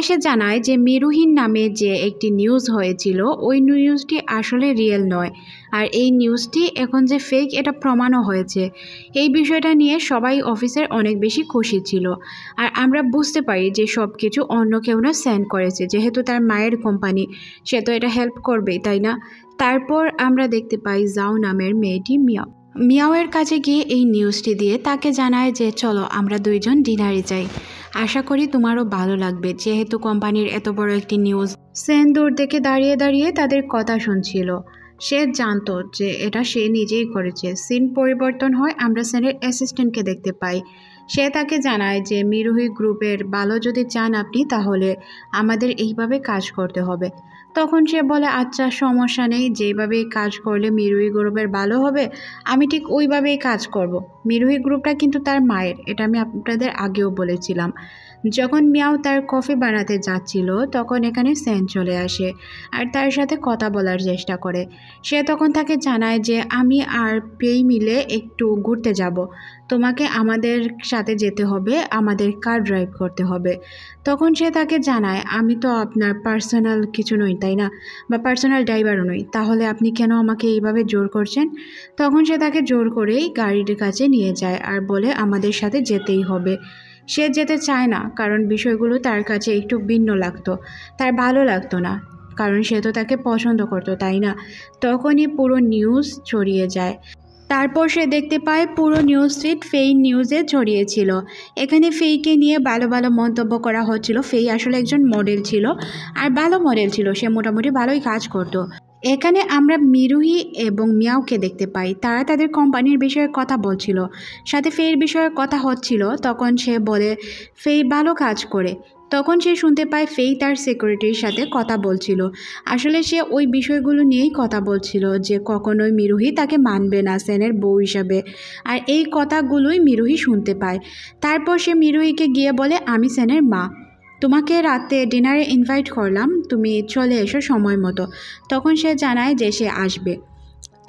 এসে জানায় যে মিরুহিন নামে যে একটি নিউজ হয়েছিল ওই নিউজটি আসলে রিয়েল নয়, আর এই নিউজটি এখন যে ফেক এটা প্রমাণও হয়েছে। এই বিষয়টা নিয়ে সবাই অফিসের অনেক বেশি খুশি ছিল। আর আমরা বুঝতে পারি যে সব কিছু অন্য কেউ না সেন্ড করেছে, যেহেতু তার মায়ের কোম্পানি, সে তো এটা হেল্প করবেই, তাই না? তারপর আমরা দেখতে পাই জাও নামের মেয়েটি মিয়াওয়ের কাছে গিয়ে এই নিউজটি দিয়ে তাকে জানায় যে চলো আমরা দুইজন ডিনারে যাই, আশা করি তোমারও ভালো লাগবে, যেহেতু কোম্পানির এত বড় একটি নিউজ। সেন দূর থেকে দাঁড়িয়ে দাঁড়িয়ে তাদের কথা শুনছিল। সে জানতো যে এটা সে নিজেই করেছে। সিন পরিবর্তন হয়, আমরা সেনের অ্যাসিস্ট্যান্টকে দেখতে পাই। সে তাকে জানায় যে মিরুহি গ্রুপের ভালো যদি চান আপনি, তাহলে আমাদের এইভাবে কাজ করতে হবে। তখন সে বলে আচ্ছা সমস্যা নেই, যেভাবে কাজ করলে মিরুহি গ্রুপের ভালো হবে আমি ঠিক ওইভাবেই কাজ করব। মিরুহি গ্রুপটা কিন্তু তার মায়ের, এটা আমি আপনাদের আগেও বলেছিলাম। যখন মিয়াও তার কফি বানাতে যাচ্ছিল তখন এখানে সেন চলে আসে আর তার সাথে কথা বলার চেষ্টা করে। সে তখন তাকে জানায় যে আমি আর পেই মিলে একটু ঘুরতে যাব, তোমাকে আমাদের সাথে যেতে হবে, আমাদের কার ড্রাইভ করতে হবে। তখন সে তাকে জানায় আমি তো আপনার পার্সোনাল কিছু নই, তাই না, বা পার্সোনাল ড্রাইভারও নই, তাহলে আপনি কেন আমাকে এইভাবে জোর করছেন? তখন সে তাকে জোর করেই গাড়ির কাছে নিয়ে যায় আর বলে আমাদের সাথে যেতেই হবে। সে যেতে চায় না, কারণ বিষয়গুলো তার কাছে একটু ভিন্ন লাগতো, তার ভালো লাগতো না, কারণ সে তো তাকে পছন্দ করতো, তাই না? তখনই পুরো নিউজ ছড়িয়ে যায়। তারপর সে দেখতে পায় পুরো নিউজ ফিড ফেই নিউজে ছড়িয়েছিল। এখানে ফেইকে নিয়ে ভালো ভালো মন্তব্য করা হচ্ছিল। ফেই আসলে একজন মডেল ছিল, আর ভালো মডেল ছিল, সে মোটামুটি ভালোই কাজ করতো। এখানে আমরা মিরুহি এবং মিয়াওকে দেখতে পাই, তারা তাদের কোম্পানির বিষয়ে কথা বলছিল, সাথে ফের বিষয়ে কথা হচ্ছিল। তখন সে বলে ফেই ভালো কাজ করে। তখন সে শুনতে পায় ফেই তার সিকিউরিটির সাথে কথা বলছিল। আসলে সে ওই বিষয়গুলো নিয়েই কথা বলছিল, যে কখনোই মিরুহি তাকে মানবে না সেনের বউ হিসাবে, আর এই কথাগুলোই মিরুহি শুনতে পায়। তারপর সে মিরুহিকে গিয়ে বলে আমি সেনের মা, তোমাকে রাতে ডিনারে ইনভাইট করলাম, তুমি চলে এসো সময় মতো। তখন সে জানায় যে সে আসবে।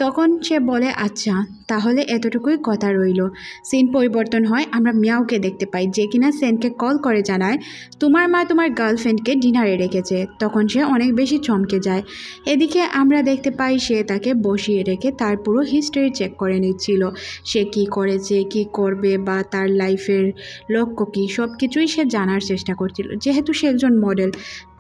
তখন সে বলে আচ্ছা তাহলে এতটুকুই কথা রইল। সিন পরিবর্তন হয়, আমরা মিয়াওকে দেখতে পাই, যে কিনা সেনকে কল করে জানায় তোমার মা তোমার গার্লফ্রেন্ডকে ডিনারে রেখেছে। তখন সে অনেক বেশি চমকে যায়। এদিকে আমরা দেখতে পাই সে তাকে বসিয়ে রেখে তার পুরো হিস্ট্রি চেক করে নিচ্ছিল, সে কি করেছে, কি করবে, বা তার লাইফের লক্ষ্য কী, সব কিছুই সে জানার চেষ্টা করছিল। যেহেতু সে একজন মডেল,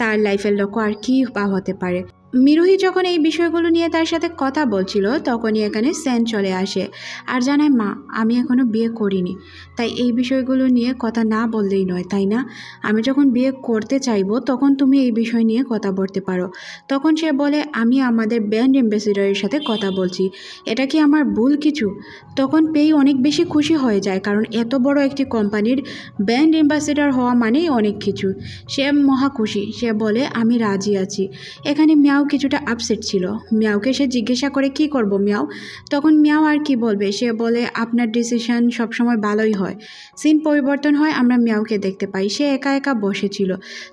তার লাইফের লক্ষ্য আর কী বা হতে পারে। মিরুহি যখন এই বিষয়গুলো নিয়ে তার সাথে কথা বলছিল তখনই এখানে সেন চলে আসে আর জানায় মা আমি এখনও বিয়ে করিনি, তাই এই বিষয়গুলো নিয়ে কথা না বললেই নয়, তাই না? আমি যখন বিয়ে করতে চাইবো তখন তুমি এই বিষয় নিয়ে কথা বলতে পারো। তখন সে বলে আমি আমাদের ব্র্যান্ড অ্যাম্বাসেডরের সাথে কথা বলছি, এটা কি আমার ভুল কিছু? তখন পেই অনেক বেশি খুশি হয়ে যায়, কারণ এত বড় একটি কোম্পানির ব্র্যান্ড অ্যাম্বাসেডর হওয়া মানেই অনেক কিছু। সে মহা খুশি, সে বলে আমি রাজি আছি। এখানে মিয়াও কিছুটা আপসেট ছিল। মিয়াওকে সে জিজ্ঞাসা করে কি করব মিয়াও? তখন মিয়াও আর কি বলবে, সে বলে আপনার ডিসিশন সবসময় ভালোই হয়। সিন পরিবর্তন হয়, আমরা মিয়াওকে দেখতে পাই, সে একা একা বসেছিল।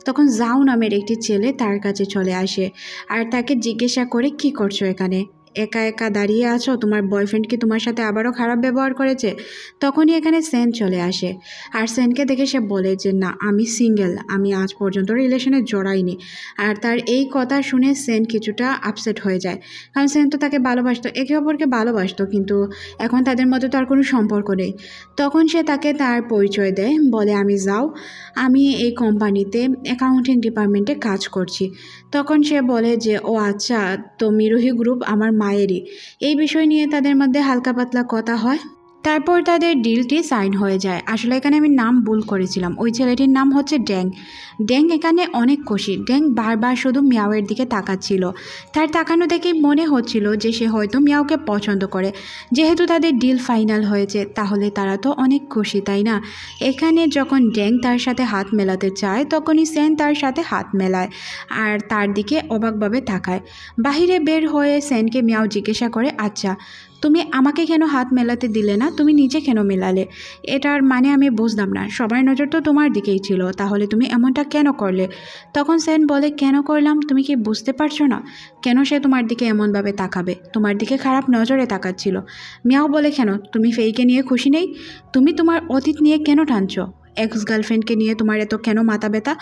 তখন জাও নামের একটি ছেলে তার কাছে চলে আসে আর তাকে জিজ্ঞাসা করে কি করছো এখানে, একা একা দাঁড়িয়ে আছো, তোমার বয়ফ্রেন্ড কি তোমার সাথে আবারও খারাপ ব্যবহার করেছে? তখনই এখানে সেন চলে আসে আর সেনকে দেখে সে বলে যে না আমি সিঙ্গেল, আমি আজ পর্যন্ত রিলেশনে জড়াইনি। আর তার এই কথা শুনে সেন কিছুটা আপসেট হয়ে যায়, কারণ সেন তো তাকে ভালোবাসতো, একে অপরকে ভালোবাসতো, কিন্তু এখন তাদের মধ্যে তো আর কোনো সম্পর্ক নেই। তখন সে তাকে তার পরিচয় দেয়, বলে আমি যাও, আমি এই কোম্পানিতে অ্যাকাউন্টিং ডিপার্টমেন্টে কাজ করছি। তখন সে বলে যে ও আচ্ছা, তো মিরুহি গ্রুপ আমার মায়েরই। এই বিষয় নিয়ে তাদের মধ্যে হালকা পাতলা কথা হয়। তারপর তাদের ডিলটি সাইন হয়ে যায়। আসলে এখানে আমি নাম ভুল করেছিলাম, ওই ছেলেটির নাম হচ্ছে ড্যাং। ড্যাং এখানে অনেক খুশি। ড্যাং বারবার শুধু মিয়াওয়ের দিকে তাকাচ্ছিল, তার তাকানো দেখেই মনে হচ্ছিল যে সে হয়তো মিয়াওকে পছন্দ করে। যেহেতু তাদের ডিল ফাইনাল হয়েছে তাহলে তারা তো অনেক খুশি, তাই না? এখানে যখন ড্যাং তার সাথে হাত মেলাতে চায় তখনই সেন তার সাথে হাত মেলায় আর তার দিকে অবাকভাবে তাকায়। বাহিরে বের হয়ে সেনকে মিয়াও জিজ্ঞাসা করে আচ্ছা তুমি আমাকে কেন হাত মেলাতে দিলে না, তুমি নিচে কেন মেলালে? এটার মানে আমি বুঝলাম না, সবার নজর তো তোমার দিকেই ছিল, তাহলে তুমি এমনটা কেন করলে? তখন সেন বলে কেন করলাম তুমি কি বুঝতে পারছো না? কেন সে তোমার দিকে এমনভাবে তাকাবে, তোমার দিকে খারাপ নজরে তাকাচ্ছিল। মিয়াও বলে কেন, তুমি ফেইকে নিয়ে খুশি নেই? তুমি তোমার অতীত নিয়ে কেন টানছো? এক্স গার্লফ্রেন্ডকে নিয়ে তোমার এত কেন মাথা ব্যথা?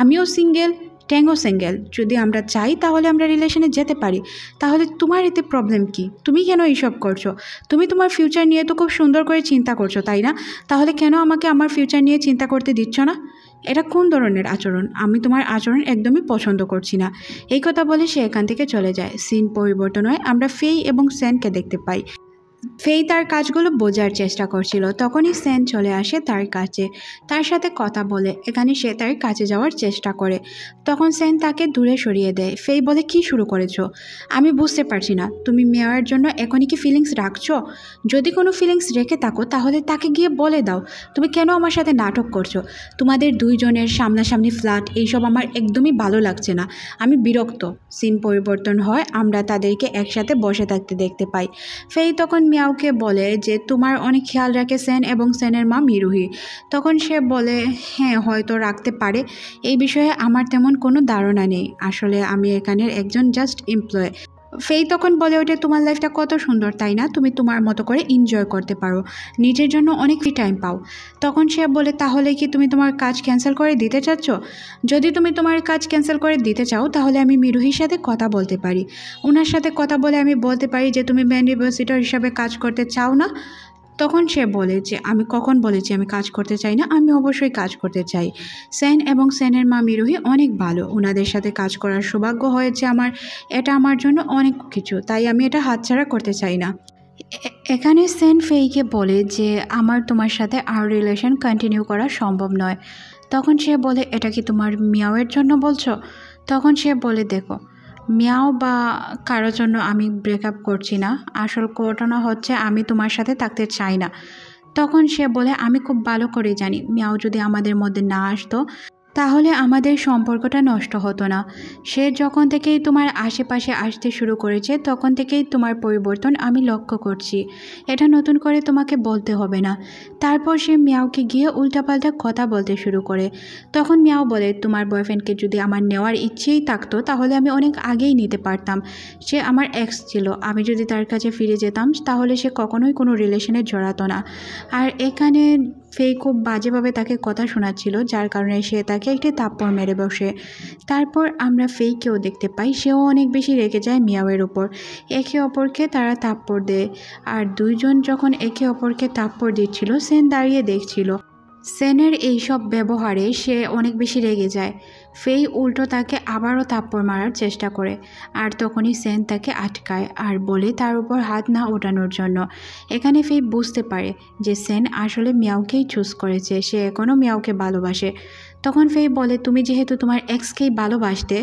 আমিও সিঙ্গেল, ট্যাঙ্গও সিঙ্গেল। যদি আমরা চাই তাহলে আমরা রিলেশনে যেতে পারি। তাহলে তোমার এতে প্রবলেম কি? তুমি কেন এইসব করছো? তুমি তোমার ফিউচার নিয়ে তো খুব সুন্দর করে চিন্তা করছো, তাই না? তাহলে কেন আমাকে আমার ফিউচার নিয়ে চিন্তা করতে দিচ্ছ না? এটা কোন ধরনের আচরণ? আমি তোমার আচরণ একদমই পছন্দ করছি না। এই কথা বলে সে এখান থেকে চলে যায়। সিন পরিবর্তন হয়, আমরা ফেই এবং সেনকে দেখতে পাই। ফেই তার কাজগুলো বোঝার চেষ্টা করছিল, তখনই সেন চলে আসে তার কাছে, তার সাথে কথা বলে। এখানে সে তার কাছে যাওয়ার চেষ্টা করে, তখন সেন তাকে দূরে সরিয়ে দেয়। ফেই বলে, কি শুরু করেছো? আমি বুঝতে পারছি না, তুমি মেয়ার জন্য এখনই কি ফিলিংস রাখছো? যদি কোনো ফিলিংস রেখে থাকো তাহলে তাকে গিয়ে বলে দাও। তুমি কেন আমার সাথে নাটক করছো? তোমাদের দুইজনের সামনাসামনি ফ্ল্যাট, এইসব আমার একদমই ভালো লাগছে না, আমি বিরক্ত। সিন পরিবর্তন হয়, আমরা তাদেরকে একসাথে বসে থাকতে দেখতে পাই। ফেই তখন মিয়াওকে বলে যে তোমার অনেক খেয়াল রাখে সেন এবং সেনের মা মিরুহি। তখন সে বলে, হ্যাঁ হয়তো রাখতে পারে, এই বিষয়ে আমার তেমন কোনো ধারণা নেই, আসলে আমি এখানের একজন জাস্ট এমপ্লয়। ফেই তখন বলে ওঠে, তোমার লাইফটা কত সুন্দর তাই না? তুমি তোমার মতো করে এনজয় করতে পারো, নিজের জন্য অনেক ফ্রি টাইম পাও। তখন সে বলে, তাহলে কি তুমি তোমার কাজ ক্যান্সেল করে দিতে চাচ্ছ? যদি তুমি তোমার কাজ ক্যান্সেল করে দিতে চাও তাহলে আমি মিরুহির সাথে কথা বলতে পারি। ওনার সাথে কথা বলে আমি বলতে পারি যে তুমি ব্যান্ড রিপোজিটর হিসাবে কাজ করতে চাও না। তখন সে বলে যে আমি কখন বলেছি আমি কাজ করতে চাই না, আমি অবশ্যই কাজ করতে চাই। সেন এবং সেনের মা মিরুহি অনেক ভালো, ওনাদের সাথে কাজ করার সৌভাগ্য হয়েছে আমার, এটা আমার জন্য অনেক কিছু, তাই আমি এটা হাতছাড়া করতে চাই না। এখানে সেন ফেইকে বলে যে আমার তোমার সাথে আর রিলেশন কন্টিনিউ করা সম্ভব নয়। তখন সে বলে, এটা কি তোমার মিয়াওয়ের জন্য বলছো? তখন সে বলে, দেখো মিয়াও বা কারো জন্য আমি ব্রেকআপ করছি না, আসল ঘটনা হচ্ছে আমি তোমার সাথে থাকতে চাই না। তখন সে বলে, আমি খুব ভালো করে জানি মিয়াও যদি আমাদের মধ্যে না আসতো তাহলে আমাদের সম্পর্কটা নষ্ট হতো না। সে যখন থেকেই তোমার আশেপাশে আসতে শুরু করেছে তখন থেকেই তোমার পরিবর্তন আমি লক্ষ্য করছি, এটা নতুন করে তোমাকে বলতে হবে না। তারপর সে মিয়াওকে গিয়ে উল্টাপাল্টা কথা বলতে শুরু করে। তখন মিয়াও বলে, তোমার বয়ফ্রেন্ডকে যদি আমার নেওয়ার ইচ্ছেই থাকতো তাহলে আমি অনেক আগেই নিতে পারতাম। সে আমার এক্স ছিল, আমি যদি তার কাছে ফিরে যেতাম তাহলে সে কখনোই কোনো রিলেশনে জড়াতো না। আর এখানে ফেই খুব বাজেভাবে তাকে কথা শোনাচ্ছিল, যার কারণে সে তাকে একটি থাপ্পড় মেরে বসে। তারপর আমরা ফেইকেও দেখতে পাই, সেও অনেক বেশি রেগে যায় মিয়াওয়ের উপর। একে অপরকে তারা থাপ্পড় দেয়, আর দুইজন যখন একে অপরকে থাপ্পড় দিচ্ছিল সেন দাঁড়িয়ে দেখছিল। সেনের এইসব ব্যবহারে সে অনেক বেশি রেগে যায়। ফেই উল্টো তাকে আবারও থাপ্পড় মারার চেষ্টা করে, আর তখনই সেন তাকে আটকায় আর বলে তার উপর হাত না ওঠানোর জন্য। এখানে ফেই বুঝতে পারে যে সেন আসলে মিয়াওকেই চুজ করেছে, সে এখনও মিয়াওকে ভালোবাসে। তখন ফেই বলে, তুমি যেহেতু তোমার এক্সকেই ভালোবাসতে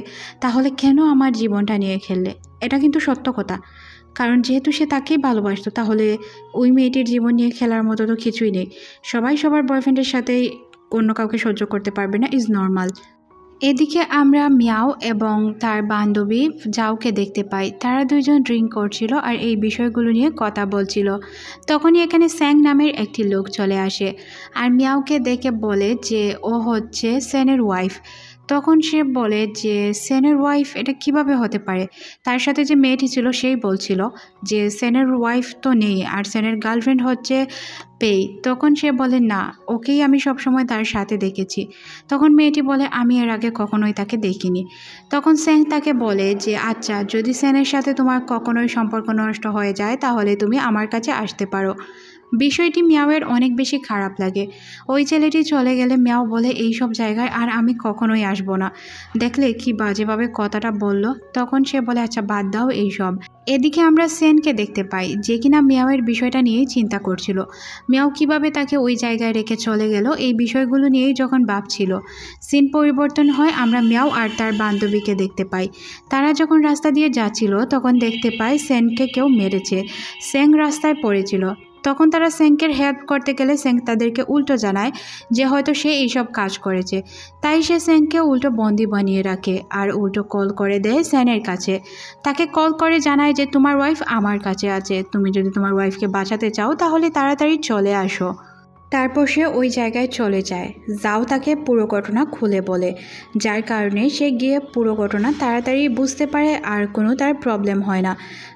তাহলে কেন আমার জীবনটা নিয়ে খেললে? এটা কিন্তু সত্য কথা, কারণ যেহেতু সে তাকেই ভালোবাসতো তাহলে ওই মেয়েটির জীবন নিয়ে খেলার মতো তো কিছুই নেই। সবাই সবার বয়ফ্রেন্ডের সাথে অন্য কাউকে সহ্য করতে পারবে না, ইজ নর্মাল। এদিকে আমরা মিয়াও এবং তার বান্ধবী জাওকে দেখতে পাই, তারা দুইজন ড্রিঙ্ক করছিল আর এই বিষয়গুলো নিয়ে কথা বলছিল। তখনই এখানে স্যাং নামের একটি লোক চলে আসে আর মিয়াওকে দেখে বলে যে ও হচ্ছে সেনের ওয়াইফ। তখন সে বলে যে সেনের ওয়াইফ এটা কিভাবে হতে পারে? তার সাথে যে মেয়েটি ছিল সেই বলছিল যে সেনের ওয়াইফ তো নেই, আর সেনের গার্লফ্রেন্ড হচ্ছে পেই। তখন সে বলে, না, ওকেই আমি সবসময় তার সাথে দেখেছি। তখন মেয়েটি বলে, আমি এর আগে কখনোই তাকে দেখিনি। তখন স্যাং তাকে বলে যে আচ্ছা, যদি সেনের সাথে তোমার কখনোই সম্পর্ক নষ্ট হয়ে যায় তাহলে তুমি আমার কাছে আসতে পারো। বিষয়টি মিয়াওয়ের অনেক বেশি খারাপ লাগে। ওই ছেলেটি চলে গেলে মিয়াও বলে, এই সব জায়গায় আর আমি কখনোই আসবো না। দেখলে কি বাজেভাবে কথাটা বলল। তখন সে বলে, আচ্ছা বাদ দাও এইসব। এদিকে আমরা সেনকে দেখতে পাই, যে কিনা মিয়াওয়ের বিষয়টা নিয়েই চিন্তা করছিল। মিয়াও কিভাবে তাকে ওই জায়গায় রেখে চলে গেল এই বিষয়গুলো নিয়েই যখন ভাবছিল। সিন পরিবর্তন হয়, আমরা মিয়াও আর তার বান্ধবীকে দেখতে পাই। তারা যখন রাস্তা দিয়ে যাচ্ছিল তখন দেখতে পাই সেনকে কেউ মেরেছে। সেং রাস্তায় পড়েছিল। তখন তারা সেংকের হেল্প করতে গেলে সেং তাদেরকে উল্টো জানায় যে হয়তো সে এইসব কাজ করেছে, তাই সে সেংকে উল্টো বন্দি বানিয়ে রাখে আর উল্টো কল করে দেয় সেনের কাছে। তাকে কল করে জানায় যে তোমার ওয়াইফ আমার কাছে আছে, তুমি যদি তোমার ওয়াইফকে বাঁচাতে চাও তাহলে তাড়াতাড়ি চলে আসো। তারপর সে ওই জায়গায় চলে যায়। যাও তাকে পুরো ঘটনা খুলে বলে, যার কারণে সে গিয়ে পুরো ঘটনা তাড়াতাড়ি বুঝতে পারে আর কোনো তার প্রবলেম হয় না।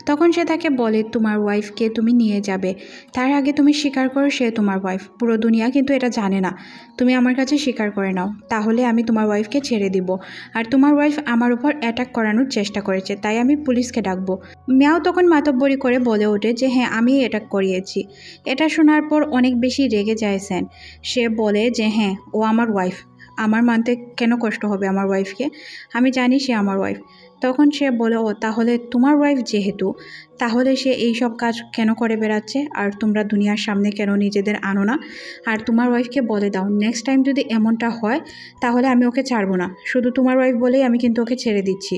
তখন সে তাকে বলে, তোমার ওয়াইফকে তুমি নিয়ে যাবে, তার আগে তুমি স্বীকার করো সে তোমার ওয়াইফ। পুরো দুনিয়া কিন্তু এটা জানে না, তুমি আমার কাছে স্বীকার করে নাও, তাহলে আমি তোমার ওয়াইফকে ছেড়ে দিব। আর তোমার ওয়াইফ আমার উপর অ্যাটাক করানোর চেষ্টা করেছে, তাই আমি পুলিশকে ডাকবো। মিয়াও তখন মাতব্বরি করে বলে ওঠে যে হ্যাঁ, আমি অ্যাটাক করিয়েছি। এটা শোনার পর অনেক বেশি রেগে যায় সেন। সে বলে যে হ্যাঁ, ও আমার ওয়াইফ, আমার মানতে কেন কষ্ট হবে আমার ওয়াইফকে, আমি জানি সে আমার ওয়াইফ। তখন সে বলে, ও তাহলে তোমার ওয়াইফ যেহেতু, তাহলে সে এই সব কাজ কেন করে বেড়াচ্ছে, আর তোমরা দুনিয়ার সামনে কেন নিজেদের আনো না? আর তোমার ওয়াইফকে বলে দাও নেক্সট টাইম যদি এমনটা হয় তাহলে আমি ওকে ছাড়বো না, শুধু তোমার ওয়াইফ বলেই আমি কিন্তু ওকে ছেড়ে দিচ্ছি,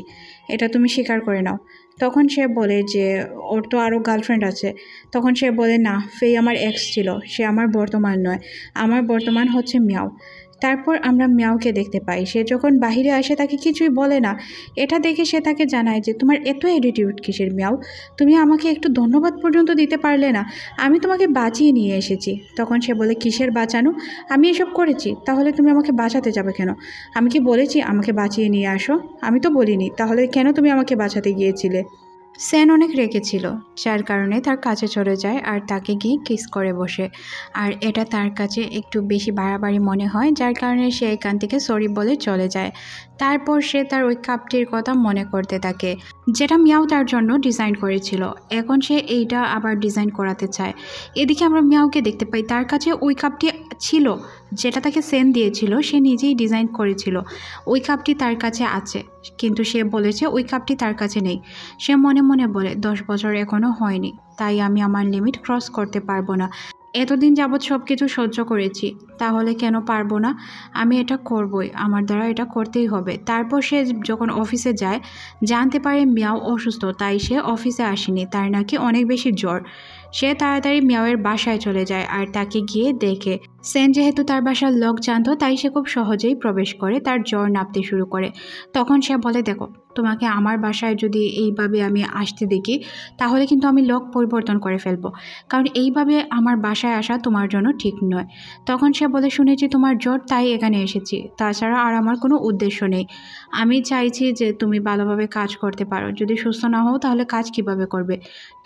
এটা তুমি স্বীকার করে নাও। তখন সে বলে যে ওর তো আরও গার্লফ্রেন্ড আছে। তখন সে বলে, না, ফেই আমার এক্স ছিল, সে আমার বর্তমান নয়, আমার বর্তমান হচ্ছে মিয়াও। তারপর আমরা মিয়াওকে দেখতে পাই, সে যখন বাহিরে আসে তাকে কিছুই বলে না। এটা দেখে সে তাকে জানায় যে তোমার এত অ্যাটিটিউড কিসের মিয়াও, তুমি আমাকে একটু ধন্যবাদ পর্যন্ত দিতে পারলে না, আমি তোমাকে বাঁচিয়ে নিয়ে এসেছি। তখন সে বলে, কিসের বাঁচানো, আমি এসব করেছি, তাহলে তুমি আমাকে বাঁচাতে যাবে কেন? আমি কি বলেছি আমাকে বাঁচিয়ে নিয়ে আসো? আমি তো বলিনি, তাহলে কেন তুমি আমাকে বাঁচাতে গিয়েছিলে? সেন অনেক রেগেছিল, যার কারণে তার কাছে চলে যায় আর তাকে গিয়ে কিস করে বসে। আর এটা তার কাছে একটু বেশি বাড়াবাড়ি মনে হয়, যার কারণে সে এখান থেকে সরি বলে চলে যায়। তারপর সে তার ওই কাপটির কথা মনে করতে থাকে, যেটা মিয়াও তার জন্য ডিজাইন করেছিল। এখন সে এইটা আবার ডিজাইন করাতে চায়। এদিকে আমরা মিয়াওকে দেখতে পাই, তার কাছে ওই কাপটি ছিল যেটা তাকে সেন দিয়েছিল, সে নিজেই ডিজাইন করেছিল। ওই কাপটি তার কাছে আছে, কিন্তু সে বলেছে ওই কাপটি তার কাছে নেই। সে মনে মনে বলে, 10 বছর এখনও হয়নি, তাই আমি আমার লিমিট ক্রস করতে পারবো না। এতদিন যাবৎ সব কিছু সহ্য করেছি, তাহলে কেন পারবো না? আমি এটা করবই, আমার দ্বারা এটা করতেই হবে। তারপর সে যখন অফিসে যায়, জানতে পারে মিয়াও অসুস্থ, তাই সে অফিসে আসেনি, তার নাকি অনেক বেশি জ্বর। সে তাড়াতাড়ি মিয়াওয়ের বাসায় চলে যায় আর তাকে গিয়ে দেখে। সেন যেহেতু তার বাসার লোক জানতো, তাই সে খুব সহজেই প্রবেশ করে তার জ্বর নাপতে শুরু করে। তখন সে বলে, দেখো, তোমাকে আমার বাসায় যদি এইভাবে আমি আসতে দেখি তাহলে কিন্তু আমি লোক পরিবর্তন করে ফেলবো, কারণ এইভাবে আমার বাসায় আসা তোমার জন্য ঠিক নয়। তখন সে বলে, শুনেছি তোমার জ্বর, তাই এখানে এসেছি, তাছাড়া আর আমার কোনো উদ্দেশ্য নেই। আমি চাইছি যে তুমি ভালোভাবে কাজ করতে পারো, যদি সুস্থ না হও তাহলে কাজ কিভাবে করবে?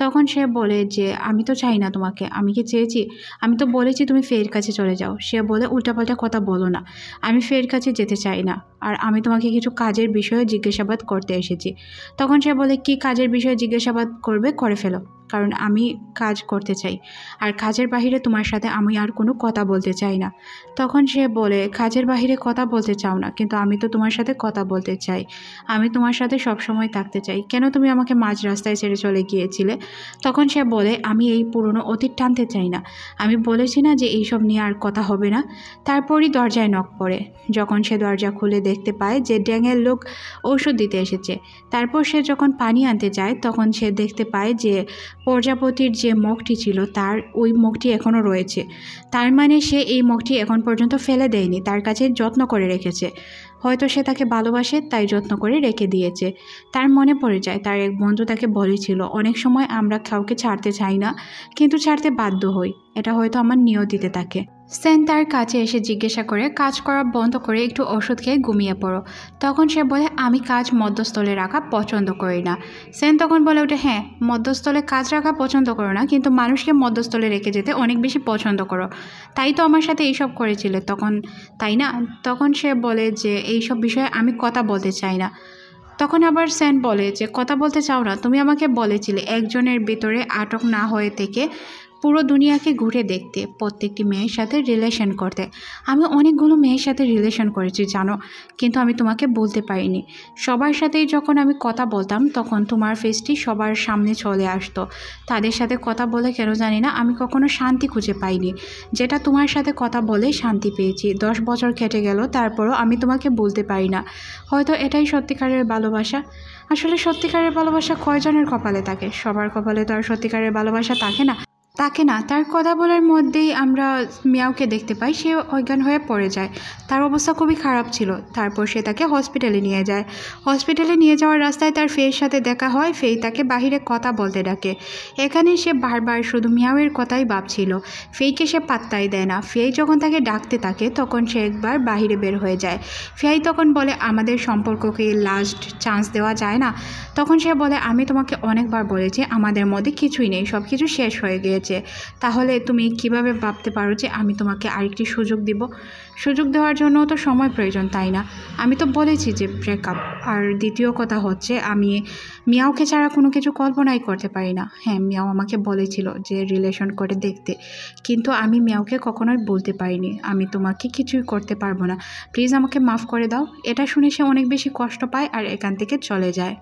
তখন সে বলে যে আমি তো চাই না তোমাকে, আমি কি চেয়েছি? আমি তো বলেছি তুমি ফের কাছে চলে যাও। সে বলে, উল্টাপাল্টা কথা বলো না, আমি ফের কাছে যেতে চাই না, আর আমি তোমাকে কিছু কাজের বিষয়ে জিজ্ঞাসাবাদ করতে এসেছি। তখন সে বলে, কি কাজের বিষয়ে জিজ্ঞাসাবাদ করবে, করে ফেলো, কারণ আমি কাজ করতে চাই, আর কাজের বাহিরে তোমার সাথে আমি আর কোনো কথা বলতে চাই না। তখন সে বলে, কাজের বাহিরে কথা বলতে চাও না, কিন্তু আমি তো তোমার সাথে কথা বলতে চাই, আমি তোমার সাথে সব সময় থাকতে চাই, কেন তুমি আমাকে মাঝ রাস্তায় ছেড়ে চলে গিয়েছিলে? তখন সে বলে, আমি এই পুরনো অতীত টানতে চাই না, আমি বলেছি না যে এইসব নিয়ে আর কথা হবে না। তারপরই দরজায় নক পড়ে। যখন সে দরজা খুলে দেখতে পায় যে ড্যাঙের লোক ঔষধ দিতে এসেছে। তারপর সে যখন পানি আনতে যায়, তখন সে দেখতে পায় যে প্রজাপতির যে মুখটি ছিল তার ওই মুখটি এখনও রয়েছে। তার মানে সে এই মুখটি এখন পর্যন্ত ফেলে দেয়নি, তার কাছে যত্ন করে রেখেছে। হয়তো সে তাকে ভালোবাসে, তাই যত্ন করে রেখে দিয়েছে। তার মনে পড়ে যায় তার এক বন্ধু তাকে বলেছিল, অনেক সময় আমরা কাউকে ছাড়তে চাই না, কিন্তু ছাড়তে বাধ্য হই, এটা হয়তো আমার নিয়তিতে থাকে। সেন তার কাছে এসে জিজ্ঞাসা করে, কাজ করা বন্ধ করে একটু ওষুধ খেয়ে ঘুমিয়ে পড়ো। তখন সে বলে, আমি কাজ মধ্যস্থলে রাখা পছন্দ করি না। সেন তখন বলে ওঠে, হ্যাঁ, মধ্যস্থলে কাজ রাখা পছন্দ করো না, কিন্তু মানুষকে মধ্যস্থলে রেখে যেতে অনেক বেশি পছন্দ করো, তাই তো আমার সাথে এইসব করেছিলে তখন, তাই না? তখন সে বলে যে এইসব বিষয়ে আমি কথা বলতে চাই না। তখন আবার সেন বলে যে কথা বলতে চাও না, তুমি আমাকে বলেছিলে একজনের ভিতরে আটক না হয়ে থেকে পুরো দুনিয়াকে ঘুরে দেখতে, প্রত্যেকটি মেয়ের সাথে রিলেশন করতে। আমি অনেকগুলো মেয়ের সাথে রিলেশন করেছি জানো, কিন্তু আমি তোমাকে বলতে পারিনি। সবার সাথেই যখন আমি কথা বলতাম তখন তোমার ফেসটি সবার সামনে চলে আসতো। তাদের সাথে কথা বলে কেন জানি না আমি কখনো শান্তি খুঁজে পাইনি, যেটা তোমার সাথে কথা বলে শান্তি পেয়েছি। 10 বছর কেটে গেল, তারপরও আমি তোমাকে বলতে পারি না। হয়তো এটাই সত্যিকারের ভালোবাসা। আসলে সত্যিকারের ভালোবাসা কয়জনের কপালে থাকে? সবার কপালে তো আর সত্যিকারের ভালোবাসা থাকে না। তাকে না, তার কথা বলার মধ্যেই আমরা মিয়াওকে দেখতে পাই, সে অজ্ঞান হয়ে পড়ে যায়। তার অবস্থা খুবই খারাপ ছিল। তারপর সে তাকে হসপিটালে নিয়ে যায়। হসপিটালে নিয়ে যাওয়ার রাস্তায় তার ফের সাথে দেখা হয়। ফেই তাকে বাহিরে কথা বলতে ডাকে। এখানে সে বারবার শুধু মিয়াওয়ের কথাই ভাবছিল। ফেইকে সে পাত্তাই দেয় না। ফেই যখন তাকে ডাকতে থাকে তখন সে একবার বাহিরে বের হয়ে যায়। ফেই তখন বলে, আমাদের সম্পর্ককে লাস্ট চান্স দেওয়া যায় না? তখন সে বলে, আমি তোমাকে অনেকবার বলেছি আমাদের মধ্যে কিছুই নেই, সব কিছু শেষ হয়ে গিয়েছে। তাহলে তুমি কিভাবে ভাবতে পারো যে আমি তোমাকে আরেকটি সুযোগ দিব? সুযোগ দেওয়ার জন্য তো সময় প্রয়োজন, তাই না? আমি তো বলেছি যে ব্রেকআপ। আর দ্বিতীয় কথা হচ্ছে, আমি মিয়াওকে ছাড়া কোনো কিছু কল্পনাই করতে পারি না। হ্যাঁ, মিয়াও আমাকে বলেছিল যে রিলেশন করে দেখতে, কিন্তু আমি মিয়াওকে কখনোই বলতে পারিনি আমি তোমাকে কিছুই করতে পারবো না, প্লিজ আমাকে মাফ করে দাও। এটা শুনে সে অনেক বেশি কষ্ট পায় আর এখান থেকে চলে যায়।